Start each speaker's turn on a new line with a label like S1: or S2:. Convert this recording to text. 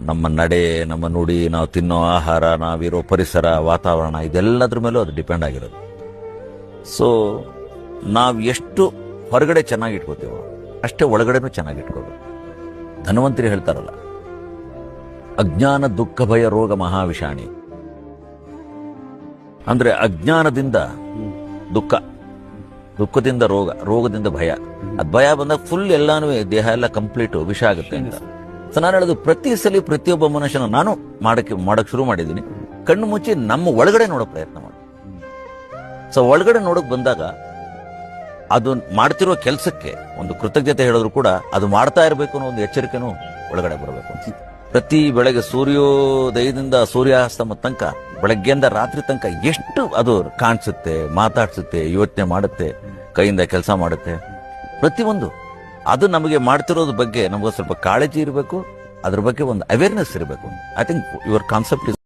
S1: ನಮ್ಮ ನಡೆ, ನಮ್ಮ ನುಡಿ, ನಾವು ತಿನ್ನೋ ಆಹಾರ, ನಾವಿರೋ ಪರಿಸರ, ವಾತಾವರಣ, ಇದೆಲ್ಲದ್ರ ಮೇಲೂ ಅದು ಡಿಪೆಂಡ್ ಆಗಿರೋದು. ಸೊ ನಾವು ಎಷ್ಟು ಹೊರಗಡೆ ಚೆನ್ನಾಗಿ ಇಟ್ಕೋತೀವೋ ಅಷ್ಟೇ ಒಳಗಡೆನೂ ಚೆನ್ನಾಗಿ ಇಟ್ಕೋಬೇಕು. ಧನ್ವಂತರಿ ಹೇಳ್ತಾರಲ್ಲ, ಅಜ್ಞಾನ ದುಃಖ ಭಯ ರೋಗ ಮಹಾವಿಷಾಣಿ. ಅಂದ್ರೆ ಅಜ್ಞಾನದಿಂದ ದುಃಖ, ದುಃಖದಿಂದ ರೋಗ, ರೋಗದಿಂದ ಭಯ. ಅದ್ ಭಯ ಬಂದಾಗ ಫುಲ್ ಎಲ್ಲಾನು ದೇಹ ಎಲ್ಲ ಕಂಪ್ಲೀಟ್ ವಿಷ ಆಗುತ್ತೆ ಅಂತ. ಸೊ ನಾನು ಹೇಳೋದು, ಪ್ರತಿ ಸಲ ಪ್ರತಿಯೊಬ್ಬ ಮನುಷ್ಯನ ನಾನು ಮಾಡಕ್ ಶುರು ಮಾಡಿದ್ದೀನಿ, ಕಣ್ಣು ಮುಚ್ಚಿ ನಮ್ಮ ಒಳಗಡೆ ನೋಡೋ ಪ್ರಯತ್ನ ಮಾಡಿ. ಸೊ ಒಳಗಡೆ ನೋಡಕ್ ಬಂದಾಗ ಅದು ಮಾಡ್ತಿರೋ ಕೆಲಸಕ್ಕೆ ಒಂದು ಕೃತಜ್ಞತೆ ಹೇಳಿದ್ರು ಕೂಡ ಅದು ಮಾಡ್ತಾ ಇರಬೇಕು ಅನ್ನೋ ಒಂದು ಎಚ್ಚರಿಕೆನೂ ಒಳಗಡೆ ಬರಬೇಕು. ಪ್ರತಿ ಬೆಳಗ್ಗೆ ಸೂರ್ಯೋದಯದಿಂದ ಸೂರ್ಯಾಸ್ತಮ ತನಕ, ಬೆಳಗ್ಗೆಯಿಂದ ರಾತ್ರಿ ತನಕ ಎಷ್ಟು ಅದು ಕಾಣಿಸುತ್ತೆ, ಮಾತಾಡ್ಸುತ್ತೆ, ಯೋಚನೆ ಮಾಡುತ್ತೆ, ಕೈಯಿಂದ ಕೆಲಸ ಮಾಡುತ್ತೆ, ಪ್ರತಿಯೊಂದು ಅದು ನಮಗೆ ಮಾಡ್ತಿರೋದ್ರ ಬಗ್ಗೆ ನಮಗೆ ಸ್ವಲ್ಪ ಕಾಳಜಿ ಇರಬೇಕು, ಅದ್ರ ಬಗ್ಗೆ ಒಂದು ಅವೇರ್ನೆಸ್ ಇರಬೇಕು. I think your concept is